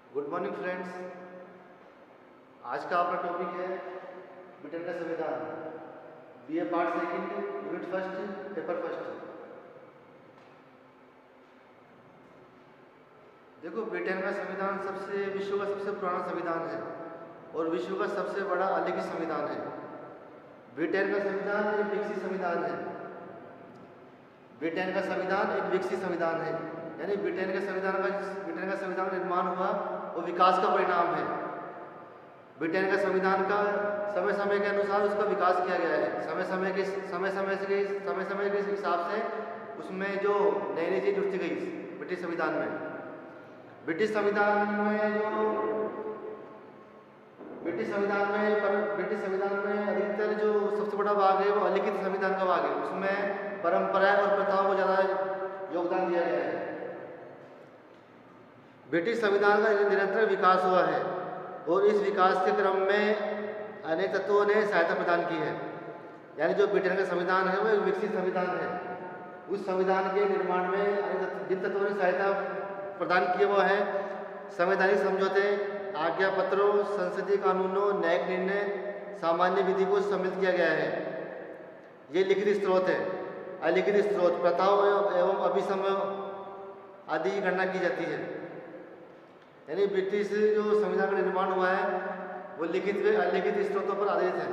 Good morning friends. आज का अपना टॉपिक है ब्रिटेन का संविधान। BA part second, unit first, paper first. देखो, ब्रिटेन का संविधान विश्व का सबसे पुराना संविधान है और विश्व का सबसे बड़ा अलिखित संविधान है। ब्रिटेन का संविधान एक विकसित संविधान है। ब्रिटेन का संविधान एक विकसित संविधान है, यानी ब्रिटेन का संविधान निर्माण हुआ वो विकास का परिणाम है। ब्रिटेन का संविधान का समय समय के अनुसार उसका विकास किया गया है। समय समय के हिसाब से उसमें जो नई नई चीज जुड़ती गई ब्रिटिश संविधान में। ब्रिटिश संविधान में अधिकतर जो सबसे बड़ा भाग है वो अलिखित संविधान का भाग है। उसमें परंपराएं और प्रथाओं को ज़्यादा योगदान दिया गया है। ब्रिटिश संविधान का निरंतर विकास हुआ है और इस विकास के क्रम में अनेक तत्वों ने सहायता प्रदान की है। यानी जो ब्रिटेन का संविधान है वो एक विकसित संविधान है। उस संविधान के निर्माण में जिन तत्वों ने सहायता प्रदान की वो है संवैधानिक समझौते, आज्ञा पत्रों, संसदीय कानूनों, न्यायिक निर्णय, सामान्य विधि को सम्मिलित किया गया है। ये लिखित स्रोत है। अलिखित स्रोत, प्रथाओं एवं अभिसमय आदि की गणना की जाती है। यानी ब्रिटिश जो संविधान का निर्माण हुआ है वो लिखित व अलिखित स्रोतों पर आधारित है।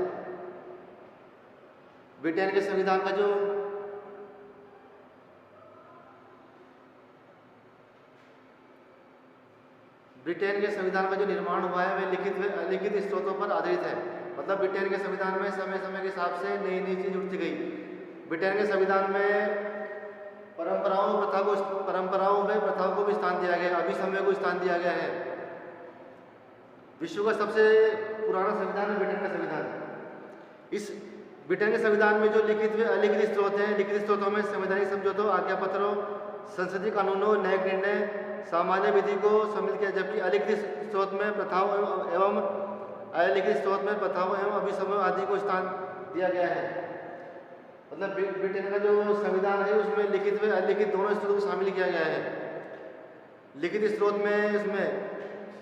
ब्रिटेन के संविधान का जो निर्माण हुआ है वह लिखित व अलिखित स्रोतों पर आधारित है। मतलब ब्रिटेन के संविधान में समय समय के हिसाब से नई नई चीज जुड़ती गई। ब्रिटेन के संविधान में परंपराओं में प्रथाओं को भी स्थान दिया गया, अभिसमय को स्थान दिया गया है। विश्व का सबसे पुराना संविधान है ब्रिटेन का संविधान। इस ब्रिटेन के संविधान में जो लिखित व अलिखित स्रोत हैं, लिखित स्रोतों में संवैधानिक समझौतों, आज्ञा पत्रों, संसदीय कानूनों, न्यायिक निर्णय, सामान्य विधि को सम्मिलित किया, जबकि अलिखित स्रोत में प्रथाओं एवं अभिसमय आदि को स्थान दिया गया है। मतलब ब्रिटेन का जो संविधान है उसमें लिखित व अलिखित दोनों स्रोतों को शामिल किया गया है। लिखित स्रोत में इसमें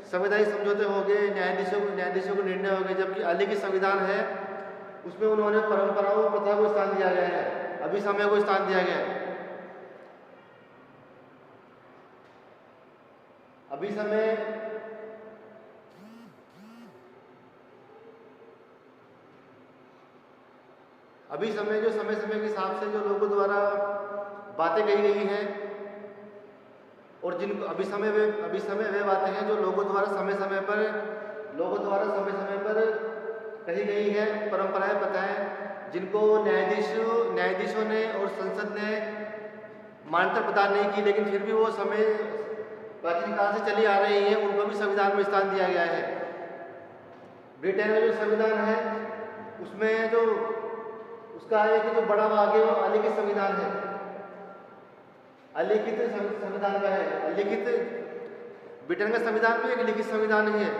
संवैधानिक समझौते हो गए, न्यायाधीशों को निर्णय हो गए, जबकि अलिखित संविधान है उसमें उन्होंने परंपराओं प्रथा को स्थान दिया गया है, अभिसमय को स्थान दिया गया है। अभिसमय जो समय समय के हिसाब से जो लोगों द्वारा बातें कही गई हैं और जिनको अभिसमय वे बातें हैं जो लोगों द्वारा समय समय पर कही गई हैं, परंपराएं, प्रथाएं, जिनको न्यायाधीशों ने और संसद ने मान्यता प्रदान नहीं की, लेकिन फिर भी वो समय प्राचीन काल से चली आ रही है, उनको भी संविधान में स्थान दिया गया है। ब्रिटेन में जो संविधान है उसमें जो उसका एक जो बड़ा भाग है वो अलिखित संविधान है। अलिखित संविधान का है। अलिखित ब्रिटेन का संविधान भी एक लिखित संविधान ही है।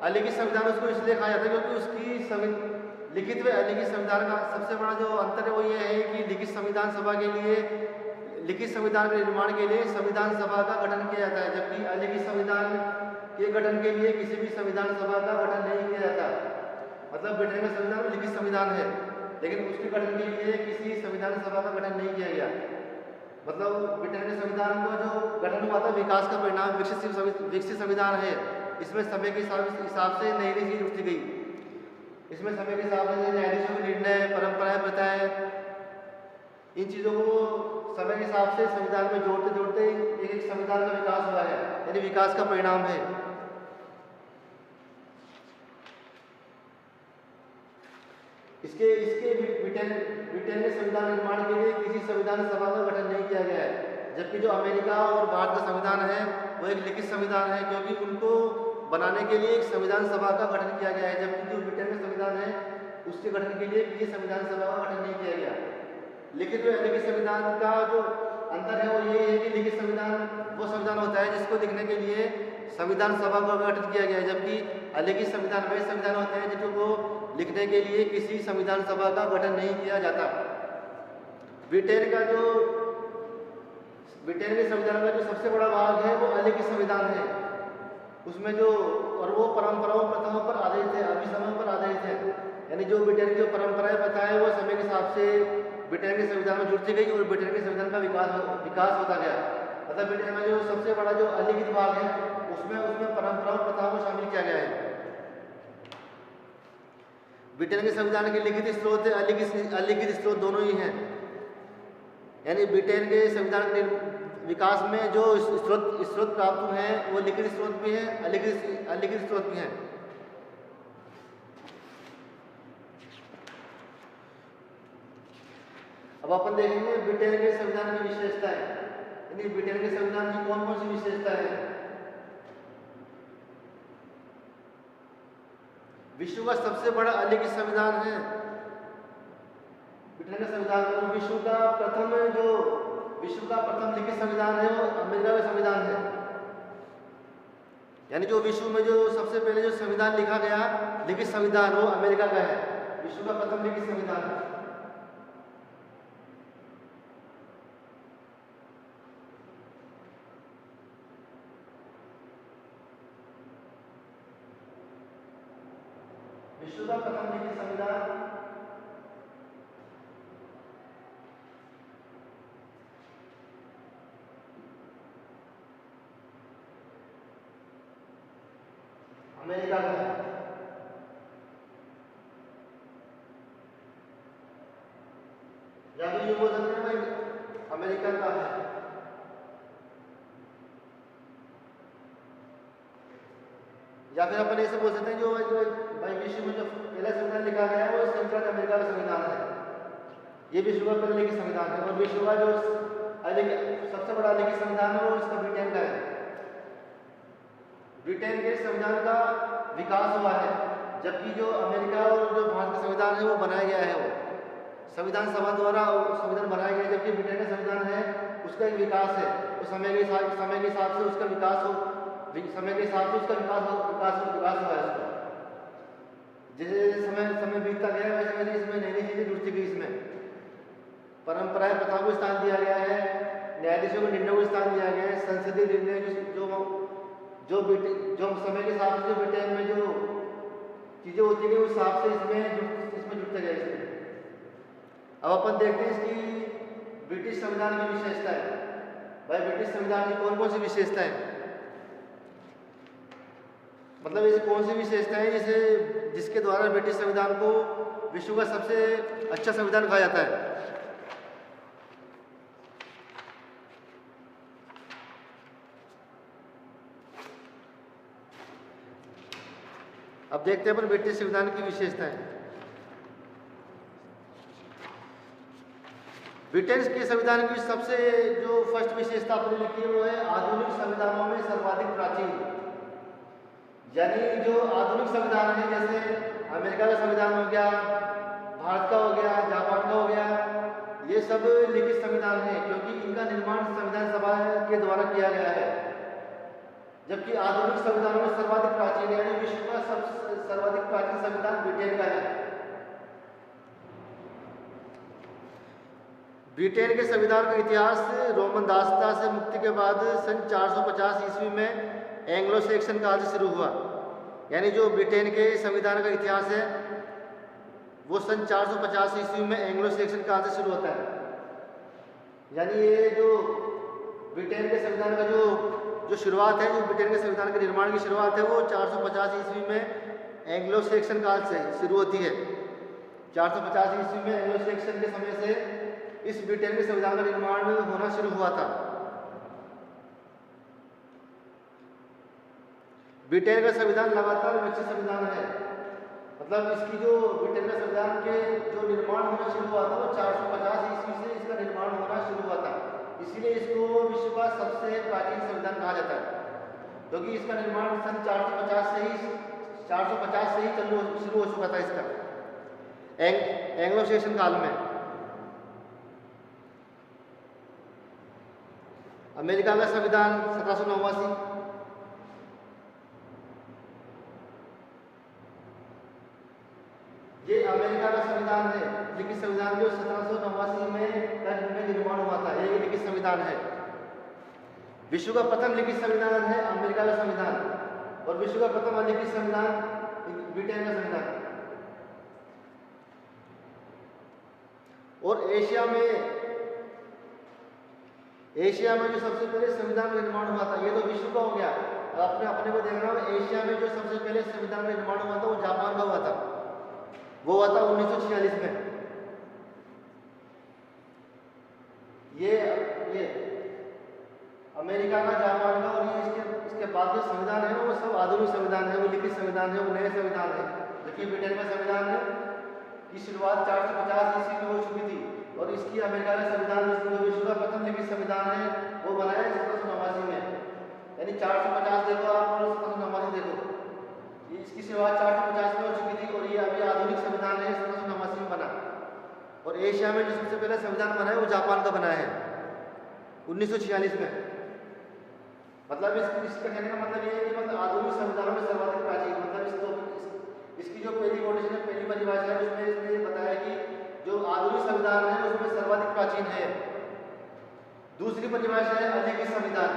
अलिखित संविधान उसको इसलिए कहा जाता है क्योंकि उसकी लिखित व अलिखित संविधान का सबसे बड़ा जो अंतर है वो ये है कि लिखित संविधान के निर्माण के लिए संविधान सभा का गठन किया जाता है, जबकि अलिखित संविधान के गठन के लिए किसी भी संविधान सभा का गठन नहीं किया जाता। मतलब ब्रिटेन का संविधान लिखित संविधान है लेकिन उसके गठन के लिए किसी संविधान सभा का गठन नहीं किया गया। मतलब ब्रिटेन के संविधान का जो गठन हुआ था विकास का परिणाम, विकसित संविधान है। इसमें समय के हिसाब से नई नई चीज उठती गई। इसमें समय के हिसाब से न्यायाधीशों के निर्णय, परंपराएं, प्रथाएं, इन चीज़ों को समय के हिसाब से संविधान में जोड़ते एक संविधान का विकास हुआ है, यानी विकास का परिणाम है। इसके ब्रिटेन के संविधान निर्माण के लिए किसी संविधान सभा का गठन नहीं किया गया है, जबकि जो अमेरिका और भारत का संविधान है वो एक लिखित संविधान है, क्योंकि उनको बनाने के लिए एक संविधान सभा का गठन किया गया है, जबकि जो ब्रिटेन का संविधान है उसके गठन के लिए किसी संविधान सभा का गठन नहीं किया गया। लिखित व अलिखित संविधान का जो अंतर है वो ये है कि लिखित संविधान वो संविधान होता है जिसको लिखने के लिए संविधान सभा का गठन किया गया है, जबकि अलिखित संविधान वे संविधान होते हैं जिनको लिखने के लिए किसी संविधान सभा का गठन नहीं किया जाता। ब्रिटेन के संविधान का जो सबसे बड़ा भाग है वो अलिखित संविधान है। उसमें जो और वो परंपराओं प्रथाओं पर आधारित है, अभिसमयों पर आधारित है। यानी जो ब्रिटेन की जो परंपराएं प्रथाएं वो समय के हिसाब से ब्रिटेन के संविधान में जुड़ती गई और ब्रिटेन के संविधान का विकास होता गया। मतलब ब्रिटेन का जो सबसे बड़ा जो अलिखित भाग है उसमें उसमें परंपराओं प्रथाओं को शामिल किया गया है। ब्रिटेन के संविधान के लिखित स्रोत अलिखित स्रोत दोनों ही हैं। यानी ब्रिटेन के संविधान के विकास में जो स्रोत प्राप्त हुए हैं वो लिखित स्रोत भी हैं, अलिखित स्रोत भी हैं। अब अपन देखेंगे ब्रिटेन के संविधान की विशेषताएं। यानी ब्रिटेन के संविधान की कौन कौन सी विशेषताएं हैं। विश्व का सबसे बड़ा अलिखित संविधान है ब्रिटेन का संविधान। और विश्व का प्रथम लिखित संविधान है वो अमेरिका का संविधान है। यानी जो विश्व में जो सबसे पहले जो संविधान लिखा गया लिखित संविधान वो अमेरिका का है, विश्व का प्रथम लिखित संविधान है। विश्व का प्रथम लिखित संविधान अमेरिका का है। या फिर ये बोल सकते हैं भाई अमेरिका का है। या फिर अपन ऐसे बोल सकते हैं जो भाई विश्व में जो पहला संविधान लिखा गया है वो संयुक्त राज्य अमेरिका का संविधान है। ये विश्व का पहला लिखित संविधान है। और विश्व का जो सबसे बड़ा लिखित संविधान है वो इसका ब्रिटेन का है। ब्रिटेन के संविधान का विकास हुआ है, जबकि जो अमेरिका और जो भारत का संविधान है वो बनाया गया है। वो संविधान सभा द्वारा संविधान बनाया गया है, जबकि ब्रिटेन का संविधान है उसका एक विकास है। तो समय के हिसाब से उसका विकास हुआ है उसका। जैसे समय बीतता गया वैसे वैसे इसमें नई नई चीजें जुड़ती गई। इसमें परंपराएं प्रथा को स्थान दिया गया है, न्यायाधीशों के निर्णय को स्थान दिया गया है, संसदीय निर्णय जो समय के हिसाब से जो ब्रिटेन में जो चीजें होती गई उस हिसाब से इसमें जुड़ते गए इसमें। अब अपन देखते हैं इसकी ब्रिटिश संविधान की विशेषताएं। भाई ब्रिटिश संविधान की कौन कौन सी विशेषताएं, मतलब ऐसी कौन सी विशेषताएं जिसके द्वारा ब्रिटिश संविधान को विश्व का सबसे अच्छा संविधान कहा जाता है। अब देखते हैं अपन ब्रिटिश संविधान की विशेषताएं। ब्रिटेन के संविधान की सबसे जो फर्स्ट विशेषता अपने लिखी है वो है आधुनिक संविधानों में सर्वाधिक प्राचीन। यानी जो आधुनिक संविधान है जैसे अमेरिका का संविधान हो गया, भारत का हो गया, जापान का हो गया, ये सब लिखित संविधान है क्योंकि इनका निर्माण संविधान सभा के द्वारा किया गया है। जबकि आधुनिक संविधानों में सर्वाधिक प्राचीन यानी विश्व का सर्वाधिक प्राचीन संविधान ब्रिटेन का है। ब्रिटेन के संविधान का इतिहास रोमन दासता से मुक्ति के बाद सन 450 ईस्वी में एंग्लो सैक्सन काल से शुरू हुआ। यानी जो ब्रिटेन के संविधान का इतिहास है वो सन 450 ईस्वी में एंग्लो सैक्सन काल से शुरू होता है। यानी ये जो ब्रिटेन के संविधान का जो शुरुआत है, जो ब्रिटेन के संविधान के निर्माण की शुरुआत है वो 450 ईस्वी में एंग्लो सैक्सन काल से शुरू होती है। 450 ईस्वी में एंग्लो सैक्सन के समय से इस ब्रिटेन के संविधान का निर्माण होना शुरू हुआ था। ब्रिटेन का संविधान लगातार विकसित संविधान है। मतलब इसकी जो ब्रिटेन का संविधान के जो निर्माण होना शुरू हुआ था वो 450 ईस्वी से इसका निर्माण होना शुरू हुआ था। इसीलिए इसको विश्व का सबसे प्राचीन संविधान कहा जाता है, क्योंकि इसका निर्माण सन 450 से ही शुरू हो चुका था इसका एंग्लो सैक्सन काल में। अमेरिका का संविधान 1789, ये अमेरिका का संविधान है लिखित संविधान जो 1789 में निर्माण हुआ था। ये लिखित संविधान है। विश्व का प्रथम लिखित संविधान है अमेरिका का संविधान। और विश्व का प्रथम अलिखित संविधान ब्रिटेन का संविधान। और एशिया में जो सबसे पहले संविधान का निर्माण हुआ था, ये तो विश्व का हो गया, आपने अपने को देखना होगा। एशिया में जो सबसे पहले संविधान का निर्माण हुआ था वो जापान का हुआ था, वो हुआ था 1946 में। ये अमेरिका का, जापान का, और ये इसके बाद जो संविधान है वो सब आधुनिक संविधान है, वो लिखित संविधान है, वो नए संविधान है। देखिए ब्रिटेन का संविधान है की शुरुआत 450 ईस्वी में हो चुकी थी, और इसकी अमेरिका का संविधान जो विश्व का प्रथम लिखित संविधान है वो बनाया 1789 में, यानी 450 देखो आप और 1789 देखो, इसकी शुरुआत 450 में हो चुकी थी और ये अभी आधुनिक संविधान है 1789 में बना। और एशिया में जो सबसे पहले संविधान बना है वो जापान का बना है 1946 में। मतलब इसका कहने का मतलब ये है कि मतलब आधुनिक संविधानों में सर्वाधिक प्राचीन, मतलब इसकी जो पहली कोटेशन है, पहली परिभाषा है, उसमें इसने बताया कि जो आधुनिक संविधान है उसमें सर्वाधिक प्राचीन है। दूसरी परिभाषा है अलिखित संविधान।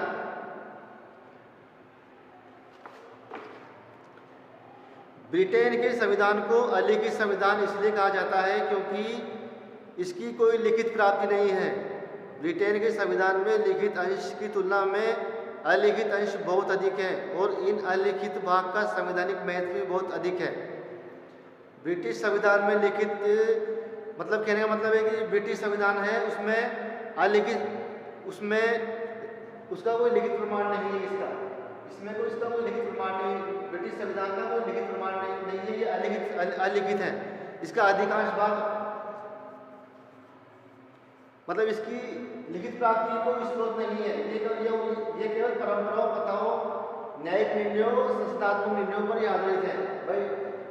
ब्रिटेन के संविधान को अलिखित संविधान इसलिए कहा जाता है क्योंकि इसकी कोई लिखित प्राप्ति नहीं है। ब्रिटेन के संविधान में लिखित अंश की तुलना में अलिखित अंश बहुत अधिक है और इन अलिखित भाग का संवैधानिक महत्व भी बहुत अधिक है। ब्रिटिश संविधान में लिखित, मतलब कहने का मतलब है कि ब्रिटिश संविधान है उसमें अलिखित, उसमें उसका कोई लिखित प्रमाण नहीं है, इसमें कोई इसका कोई लिखित प्रमाण नहीं, ब्रिटिश संविधान का कोई लिखित प्रमाण नहीं है, ये अलिखित है। इसका अधिकांश भाग, मतलब इसकी लिखित प्राप्ति कोई स्रोत नहीं है, ये केवल परंपराओं, कथाओं, न्यायिक निर्णयों, संस्थात्मक निर्णयों पर ही आधारित है। भाई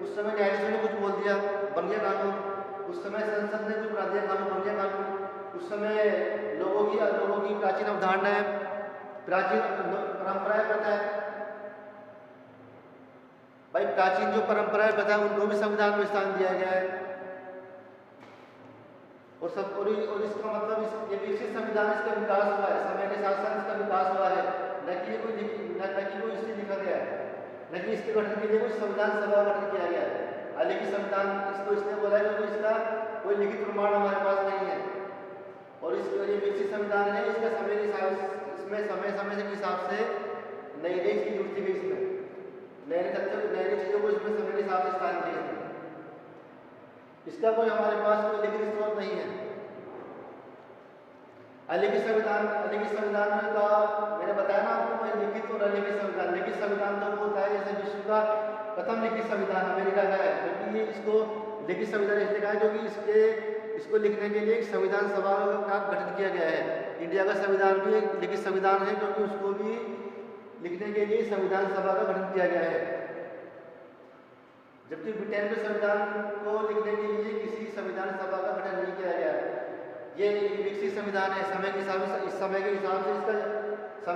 उस समय न्यायाधीशों ने कुछ बोल दिया, बन गया कानून, उस समय संसद ने कुछ बना दिया, कानून बन गया कानून, उस समय लोगों की प्राचीन अवधारणाएं, प्राचीन परंपराएं प्रथा है, भाई प्राचीन जो परंपराएं प्रथा है उनको भी संविधान में स्थान दिया गया है। और इसका मतलब ये विकसित संविधान, इसका विकास हुआ है, समय के साथ साथ इसका विकास हुआ है, न कि कोई इससे लिखा गया है, न कि इसके गठन के लिए कोई संविधान सभा गठन किया गया है। अलिखित संविधान इसको इसलिए बोला है क्योंकि इसका कोई लिखित प्रमाण हमारे पास नहीं है। और ये विकसित संविधान है, इसका समय के समय के हिसाब से नई चीज जुड़ती गई, इसमें नई चीजों को इसमें समय के हिसाब से स्थान दिया। इसका कोई हमारे पास कोई लिखित स्रोत नहीं है। अलिखित संविधान का मैंने बताया ना आपको, कोई लिखित और अलिखित संविधान। लिखित संविधान तो वो होता है जैसे विश्व का प्रथम लिखित संविधान अमेरिका का है, क्योंकि ये इसको लिखित संविधान इसलिए कहा है क्योंकि इसको लिखने के लिए एक संविधान सभा का गठन किया गया है। इंडिया का संविधान भी एक लिखित संविधान है क्योंकि उसको भी लिखने के लिए संविधान सभा का गठन किया गया है। जबकि ब्रिटेन के संविधान को लिखने के लिए किसी संविधान सभा का गठन नहीं किया गया है। ये विकसित संविधान है, समय के हिसाब से इसका समय के हिसाब से इसका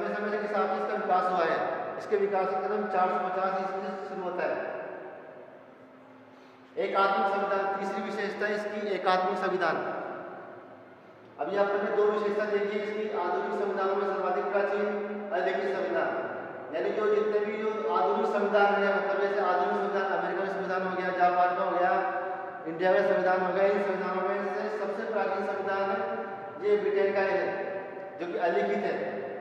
विकास हुआ है। इसके विकास का कदम 450 ईस्वी से शुरू होता है। एकात्मक संविधान, तीसरी विशेषता इसकी एकात्मक संविधान। अभी आपने दो विशेषता देखी, इसकी आधुनिक संविधानों में सर्वाधिक प्राचीन अलिखित संविधान, यानी जो जितने भी जो आधुनिक संविधान है, मतलब जैसे आधुनिक संविधान अमेरिका का संविधान हो गया, जापान का हो गया, इंडिया का संविधान हो गया, इन संविधानों में से सबसे प्राचीन संविधान है ये ब्रिटेन का है, जो कि अलिखित है,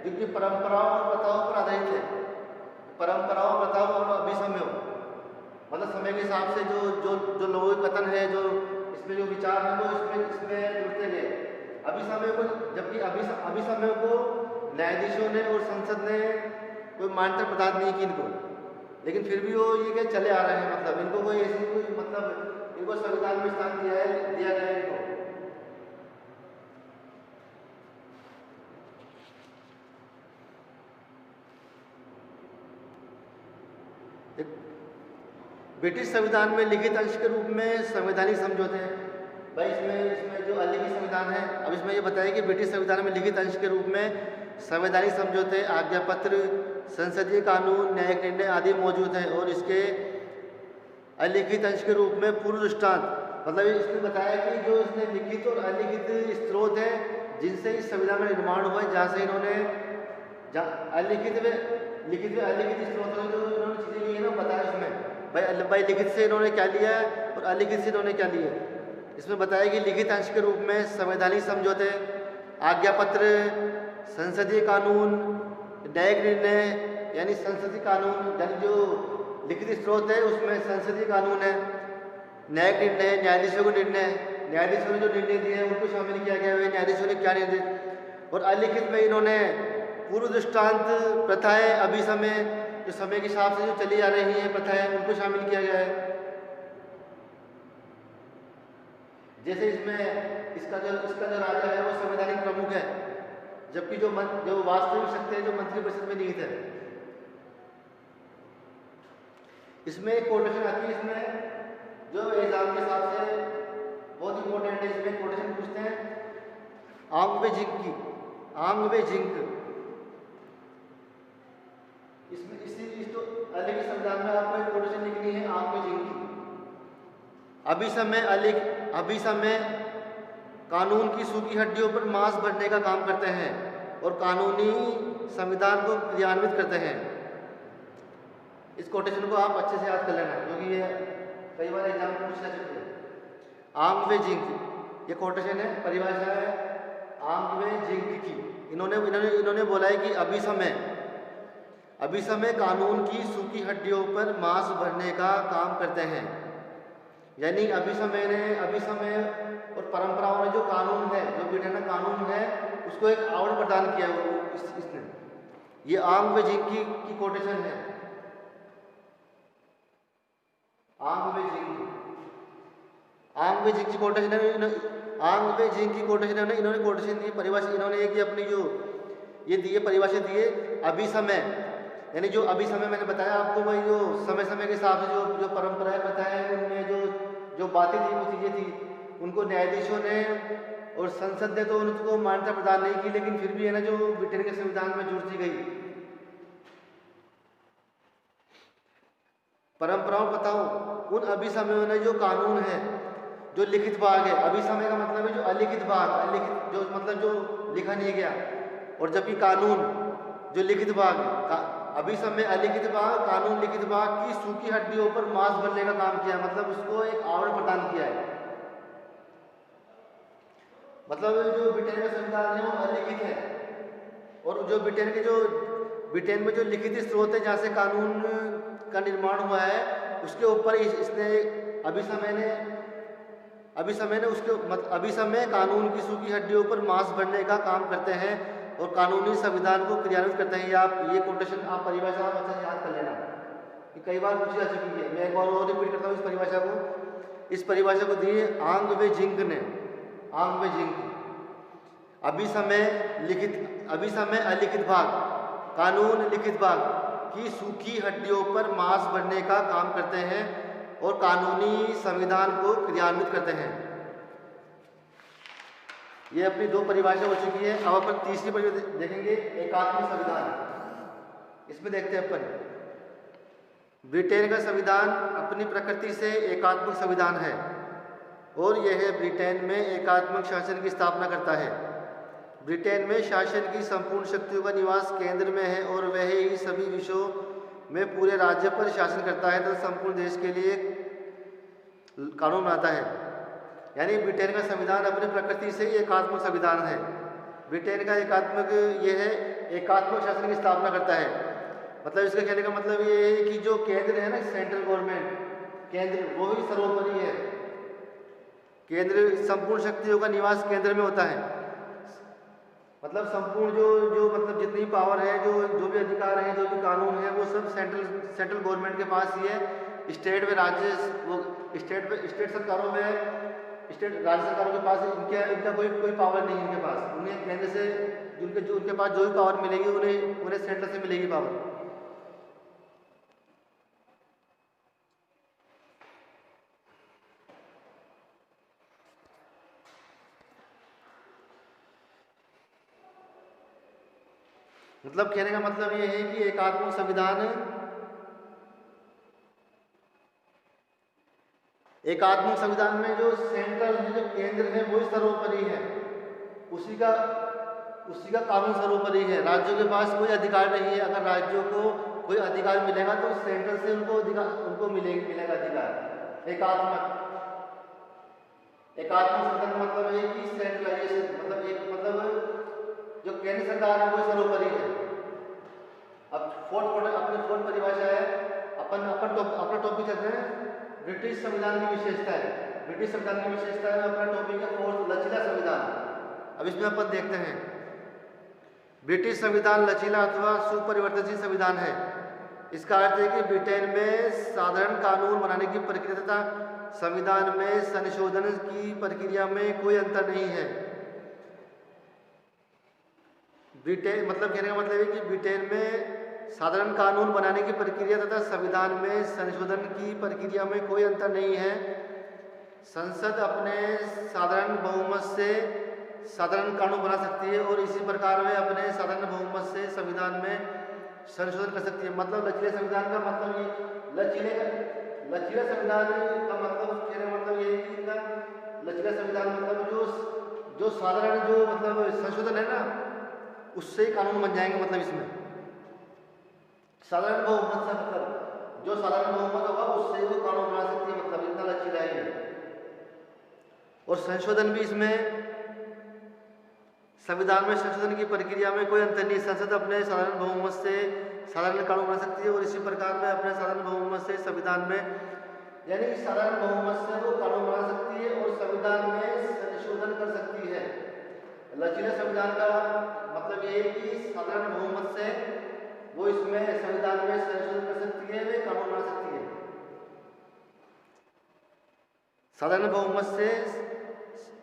जो कि परंपराओं और प्रथाओं पर आधारित है। परंपराओं, प्रथाओं और अभिसमयों, मतलब समय के हिसाब से जो लोगों के कथन है, जो इसमें जो विचार है वो इसमें जुड़ते गए। जबकि अभिसमयों को न्यायाधीशों ने और संसद ने कोई मान्यता प्रदान नहीं की इनको, लेकिन फिर भी वो ये क्या चले आ रहे हैं, मतलब इनको कोई ऐसी कोई मतलब इनको संविधान में स्थान दिया गया है इनको। ब्रिटिश संविधान में लिखित अंश के रूप में संवैधानिक समझौते हैं। भाई इसमें जो अलिखित संविधान है, अब इसमें ये बताया कि ब्रिटिश संविधान में लिखित अंश के रूप में संवैधानिक समझौते, आज्ञा पत्र, संसदीय कानून, न्यायिक निर्णय आदि मौजूद हैं। और इसके अलिखित अंश के रूप में पूर्व दृष्टांत, मतलब इसने बताया कि जो इसने लिखित और अलिखित स्रोत हैं जिनसे इस संविधान का निर्माण हुआ है, जहाँ से इन्होंने लिखित व अलिखित स्रोतों से जो इन्होंने चीज़ें भाई लिखित से इन्होंने क्या लिया है और अलिखित से इन्होंने क्या लिया है। इसमें बताया कि लिखित अंश के रूप में संवैधानिक समझौते, आज्ञा पत्र, संसदीय कानून, न्यायिक निर्णय यानी संसदीय कानून यानी जो लिखित स्रोत है उसमें संसदीय कानून है, न्यायिक निर्णय, न्यायाधीशों को निर्णय, न्यायाधीशों ने जो निर्णय दिए हैं उनको शामिल किया गया है, न्यायाधीशों ने क्या निर्णय, और अलिखित में इन्होंने पूर्व दृष्टांत प्रथाएं, अभी समय जो समय के हिसाब से जो चली आ रही हैं प्रथाएं उनको शामिल किया गया है। जैसे इसमें इसका जो राजा है वो संवैधानिक प्रमुख है, जबकि जो वास्तविक शक्ति है जो मंत्री परिषद में निहित है। इसमें एक कोटेशन आती है, इसमें जो एग्जाम के हिसाब से बहुत इंपॉर्टेंट है। इसमें कोटेशन पूछते हैं आंग वे जिंक की, आंग वे जिंक। इसमें इस तो अलिखित संविधान में आपको एक कोटेशन लिखनी है आंग वे जिंक की। अभी समय कानून की सूखी हड्डियों पर मांस भरने का काम करते हैं और कानूनी संविधान को क्रियान्वित करते हैं। इस कोटेशन को आप अच्छे से याद कर लेना क्योंकि ये कई बार एग्जाम में पूछा चुके हैं। आंग वे जिंक ये कोटेशन है, परिभाषा है आंग वे जिंक की। इन्होंने बोला है कि अभी समय कानून की सूखी हड्डियों पर मांस भरने का काम करते हैं। यानी अभी समय और परंपराओं ने जो कानून है, जो ब्रिटेन का कानून है, उसको एक आवरण प्रदान किया इसने। ये आंग वे जिंक की कोटेशन है, आंग वे जिंक की कोटेशन है। आंग वे जिंक की कोटेशन है, इन्होंने कोटेशन दी, परिभाषा इन्होंने एक अपनी जो ये दिए परिभाषा दिए अभी समय, यानी जो अभी समय मैंने बताया आपको, वही जो समय के हिसाब से जो परंपराएं बताए उनमें जो बातें थी, वो चीज़ें थी, उनको न्यायाधीशों ने और संसद ने तो उनको मान्यता प्रदान नहीं की, लेकिन फिर भी है ना जो ब्रिटेन के संविधान में जुड़ दी गई। परंपराओं बताओ उन अभी समयों ने जो कानून है, जो लिखित भाग है, अभी समय का मतलब है जो अलिखित भाग, अलिखित जो मतलब जो लिखा नहीं गया, और जबकि कानून जो लिखित भाग, अभी समय अलिखित भाग, कानून लिखित भाग की सूखी हड्डियों पर मांस भरने का काम किया, मतलब उसको एक आवरण प्रदान किया है। मतलब जो ब्रिटेन का संविधान है वो अलिखित है, और जो ब्रिटेन में जो लिखित स्रोत है जहाँ से कानून का निर्माण हुआ है, उसके ऊपर इसने अभी समय कानून की सूखी हड्डियों पर मांस भरने का काम करते हैं और कानूनी संविधान को क्रियान्वित करते हैं। ये कोटेशन आप परिभाषा अच्छे से याद कर लेना, कि कई बार पूछी जा चुकी है। मैं एक बार और रिपीट करता हूँ इस परिभाषा को दी आंग वे जिंक ने, आंग वे जिंक। अभी समय अलिखित भाग, कानून लिखित भाग की सूखी हड्डियों पर मांस भरने का काम करते हैं और कानूनी संविधान को क्रियान्वित करते हैं। ये अपनी दो परिभाषा हो चुकी है। अब अपन तीसरी परिभाषा देखेंगे, एकात्मक संविधान। इसमें देखते हैं अपन ब्रिटेन का संविधान अपनी प्रकृति से एकात्मक संविधान है और यह ब्रिटेन में एकात्मक शासन की स्थापना करता है। ब्रिटेन में शासन की संपूर्ण शक्तियों का निवास केंद्र में है और वह ही सभी विषयों में पूरे राज्य पर शासन करता है तथा संपूर्ण देश के लिए कानून बनाता है। यानी ब्रिटेन का संविधान अपनी प्रकृति से ही एकात्मक संविधान है। ब्रिटेन का एकात्मक शासन की स्थापना करता है। मतलब इसका कहने का मतलब ये है कि जो केंद्र है ना, सेंट्रल गवर्नमेंट, केंद्र वो ही सर्वोपरि है। केंद्र संपूर्ण शक्तियों का निवास केंद्र में होता है। मतलब संपूर्ण जो मतलब जितनी पावर है, जो भी अधिकार है, जो भी कानून है, वो सब सेंट्रल गवर्नमेंट के पास ही है। स्टेट सरकारों में, राज्य सरकारों के पास इनका कोई पावर नहीं है इनके पास। उन्हें केंद्र से उनके पास जो भी पावर मिलेगी उन्हें सेंटर से मिलेगी पावर। मतलब कहने का मतलब ये है कि एकात्मक संविधान में जो सेंट्रल है, जो केंद्र है, वो सर्वोपरि है। उसी का कानून सर्वोपरि है। राज्यों के पास कोई अधिकार नहीं है। अगर राज्यों को कोई अधिकार मिलेगा तो सेंट्रल से उनको मिलेगा अधिकार। एकात्मक संगठन मतलब है कि सेंट्रलाइजेशन, मतलब जो केंद्र सरकार है वो सर्वोपरि है। अब अपनी फोर्थ परिभाषा है, अपना टॉपिक चलते हैं ब्रिटिश संविधान की विशेषता है। ब्रिटिश संविधान की विशेषता है, अपना टॉपिक है फोर्थ लचीला संविधान। अब इसमें अपन देखते हैं ब्रिटिश संविधान लचीला अथवा सुपरिवर्तनशील संविधान है। इसका अर्थ है कि ब्रिटेन में साधारण कानून बनाने की प्रक्रिया तथा संविधान में संशोधन की प्रक्रिया में कोई अंतर नहीं है। ब्रिटेन मतलब कहने का मतलब है कि ब्रिटेन में साधारण कानून बनाने की प्रक्रिया तथा संविधान में संशोधन की प्रक्रिया में कोई अंतर नहीं है। संसद अपने साधारण बहुमत से साधारण कानून बना सकती है और इसी प्रकार वे अपने साधारण बहुमत से संविधान में संशोधन कर सकती है। मतलब लचीले संविधान का मतलब ये लचीला संविधान का मतलब ये है कि इनका लचीला संविधान मतलब जो साधारण जो मतलब संशोधन है ना, उससे ही कानून बन जाएंगे। मतलब इसमें साधारण बहुमत से मतलब जो साधारण बहुमत होगा उससे वो कानून बना सकती है, मतलब इतना लचीला है। और संशोधन भी इसमें संविधान में संशोधन की प्रक्रिया में कोई अंतर नहीं। संसद अपने साधारण बहुमत से साधारण कानून बना सकती है और इसी प्रकार में अपने साधारण बहुमत से संविधान में, यानी साधारण बहुमत से वो कानून बना सकती है और संविधान में संशोधन कर सकती है। लचीला संविधान का मतलब ये है कि साधारण बहुमत से वो इसमें संविधान में संशोधन कर सकती है, वे कानून बना सकती है। साधारण बहुमत से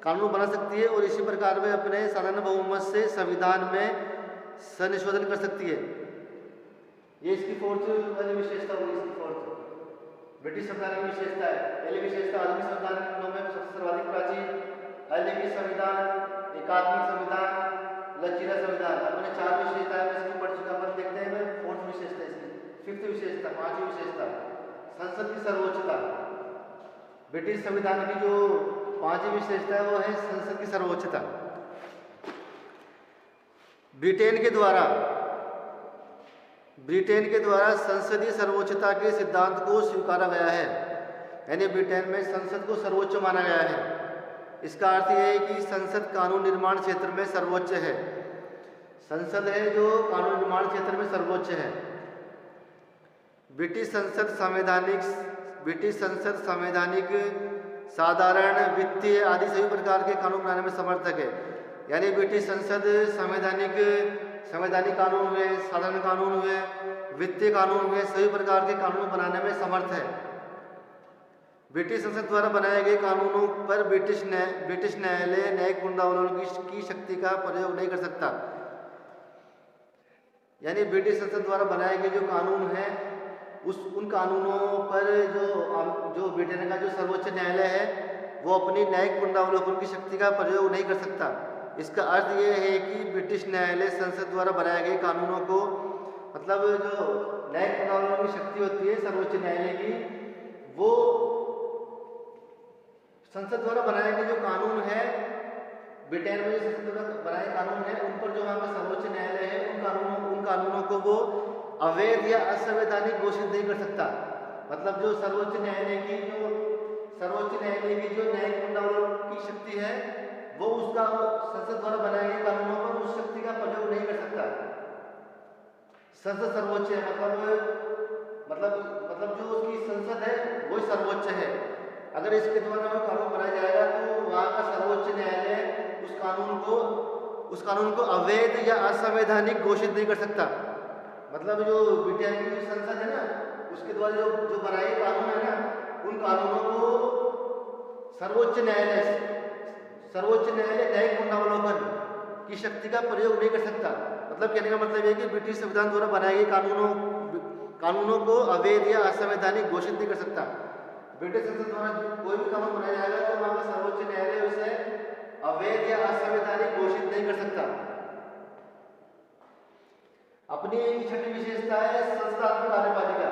कानून बना सकती है और इसी प्रकार वे अपने साधारण बहुमत से संविधान में संशोधन कर सकती है। ये इसकी फोर्थ वाली विशेषता होगी। इसकी फोर्थ ब्रिटिश संविधान की विशेषता है। पहली विशेषता आधुनिक संविधानों में सबसे सर्वाधिक प्राचीन, अलिखित संविधान, एकात्मक संविधान, लचीला संविधान। अपने 4 विशेषताएं इसकी पढ़ चुका। अपन देखते हैं फोर्थ विशेषता, इसकी फिफ्थ विशेषता, 5वीं विशेषता संसद की सर्वोच्चता। ब्रिटिश संविधान की जो 5वीं विशेषता है वो है संसद की सर्वोच्चता। ब्रिटेन के द्वारा संसदीय सर्वोच्चता के सिद्धांत को स्वीकारा गया है, यानी ब्रिटेन में संसद को सर्वोच्च माना गया है। इसका अर्थ यह है कि संसद कानून निर्माण क्षेत्र में सर्वोच्च है। संसद है जो कानून निर्माण क्षेत्र में सर्वोच्च है। ब्रिटिश संसद संवैधानिक, साधारण, वित्तीय आदि सभी प्रकार के कानून बनाने में समर्थक है। यानी ब्रिटिश संसद संवैधानिक कानून हुए, साधारण कानून हुए, वित्तीय कानून हुए, सभी प्रकार के कानून बनाने में समर्थ है। ब्रिटिश संसद द्वारा बनाए गए कानूनों पर ब्रिटिश न्यायालय न्यायिक पुनरावलोकन की शक्ति का प्रयोग नहीं कर सकता। यानी ब्रिटिश संसद द्वारा बनाए गए जो कानून हैं उन कानूनों पर जो ब्रिटेन का जो सर्वोच्च न्यायालय है वो अपनी न्यायिक पुनरावलोकन की शक्ति का प्रयोग नहीं कर सकता। इसका अर्थ ये है कि ब्रिटिश न्यायालय संसद द्वारा बनाए गए कानूनों को, मतलब जो न्यायिक पुनरावलोकन की शक्ति होती है सर्वोच्च न्यायालय की, वो संसद द्वारा बनाए गए जो कानून है, ब्रिटेन में जो संसद द्वारा बनाए कानून है, उन पर जो वहाँ का सर्वोच्च न्यायालय है उन कानूनों को वो अवैध या असंवैधानिक घोषित नहीं कर सकता। मतलब जो सर्वोच्च न्यायालय की जो न्यायिक पुनरावलोकन की शक्ति है वो उसका संसद द्वारा बनाए गए कानूनों पर उस शक्ति का प्रयोग नहीं कर सकता। संसद सर्वोच्च है, मतलब जो उसकी संसद है वो सर्वोच्च है। अगर इसके द्वारा कोई कानून बनाया जाएगा तो वहाँ का सर्वोच्च न्यायालय उस कानून को अवैध या असंवैधानिक घोषित नहीं कर सकता। मतलब जो ब्रिटेन की संसद है ना, उसके द्वारा जो बनाए गए कानून है ना, उन कानूनों को सर्वोच्च न्यायालय न्यायिक पुनरावलोकन की शक्ति का प्रयोग नहीं कर सकता। मतलब कहने का मतलब है कि ब्रिटिश संविधान द्वारा बनाए गए कानूनों को अवैध या असंवैधानिक घोषित नहीं कर सकता। ब्रिटिश संसद द्वारा कोई भी कानून बनाया जाएगा तो वहाँ का सर्वोच्च न्यायालय उसे अवैध या असंवैधानिक घोषित नहीं कर सकता। अपनी 6ठी विशेषता है संसदात्मक कार्यपालिका।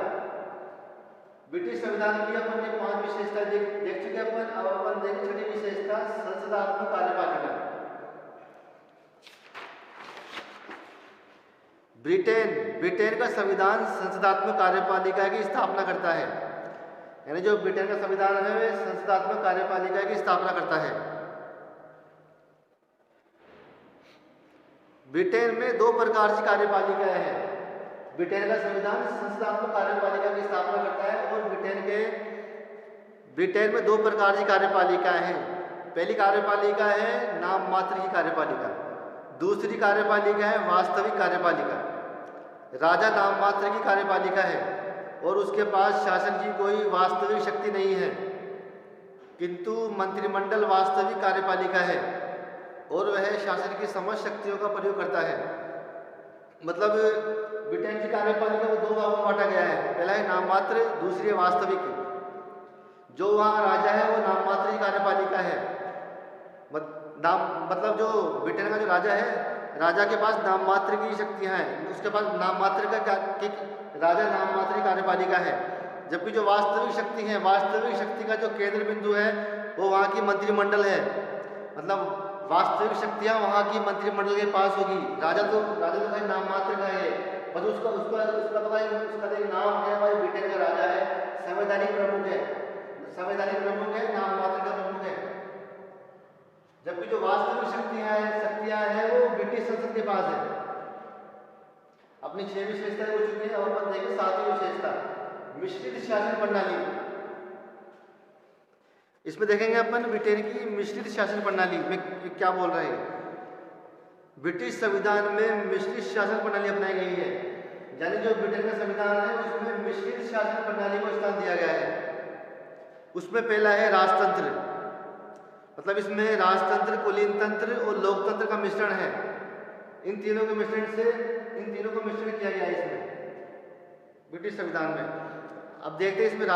ब्रिटिश संविधान की अपन ने 5 विशेषता देख चुके अपन। अब अपन देखें 6ठी विशेषता संसदात्मक कार्यपालिका। ब्रिटेन ब्रिटेन का संविधान संसदात्मक कार्यपालिका की स्थापना करता है। यानी जो ब्रिटेन का संविधान है वह संसदात्मक कार्यपालिका की स्थापना करता है। ब्रिटेन में दो प्रकार की कार्यपालिकाएं हैं। ब्रिटेन का संविधान संसदात्मक कार्यपालिका की स्थापना करता है और ब्रिटेन में दो प्रकार की कार्यपालिकाएं हैं। पहली कार्यपालिका है नाम मात्र की कार्यपालिका, दूसरी कार्यपालिका है वास्तविक कार्यपालिका। राजा नाम मात्र की कार्यपालिका है और उसके पास शासन की कोई वास्तविक शक्ति नहीं है, किंतु मंत्रिमंडल वास्तविक कार्यपालिका है और वह शासन की समस्त शक्तियों का प्रयोग करता है। मतलब ब्रिटेन की कार्यपालिका को दो भागों में बांटा गया है। पहला है नाम मात्र, दूसरी है वास्तविक। जो वहाँ राजा है वो नाम मात्र की कार्यपालिका है। मतलब जो ब्रिटेन का जो राजा है, राजा के पास नाम मात्र की शक्तियाँ हैं, उसके पास नाम मात्र का राजा नाम मात्र की कार्यपालिका है। जबकि जो वास्तविक शक्ति है, वास्तविक शक्ति का जो केंद्र बिंदु है वो वहाँ की मंत्रिमंडल है। मतलब वास्तविक शक्तियाँ वहाँ की मंत्रिमंडल के पास होगी। राजा तो भाई नाम मात्र का है, बस उसका तो भाई उसका एक नाम है, भाई ब्रिटेन का राजा है, संवैधानिक प्रमुख है, नाम मात्र का प्रमुख है। जबकि जो वास्तविक शक्तियाँ हैं वो ब्रिटिश संसद के पास है। अपनी 6 विशेषताएं हो चुकी है और अपन देखें 7वीं विशेषता मिश्रित शासन प्रणाली। इसमें देखेंगे अपन ब्रिटेन की मिश्रित शासन प्रणाली में क्या बोल रहे हैं। ब्रिटिश संविधान में मिश्रित शासन प्रणाली अपनाई गई है। यानी जो ब्रिटेन का संविधान है उसमें मिश्रित शासन प्रणाली को स्थान दिया गया है। उसमें पहला है राजतंत्र। मतलब इसमें राजतंत्र, कुलीन तंत्र और लोकतंत्र का मिश्रण है। इन तीनों को मिश्रण किया गया है इसमें ब्रिटिश संविधान में। अब देखते हैं इसमें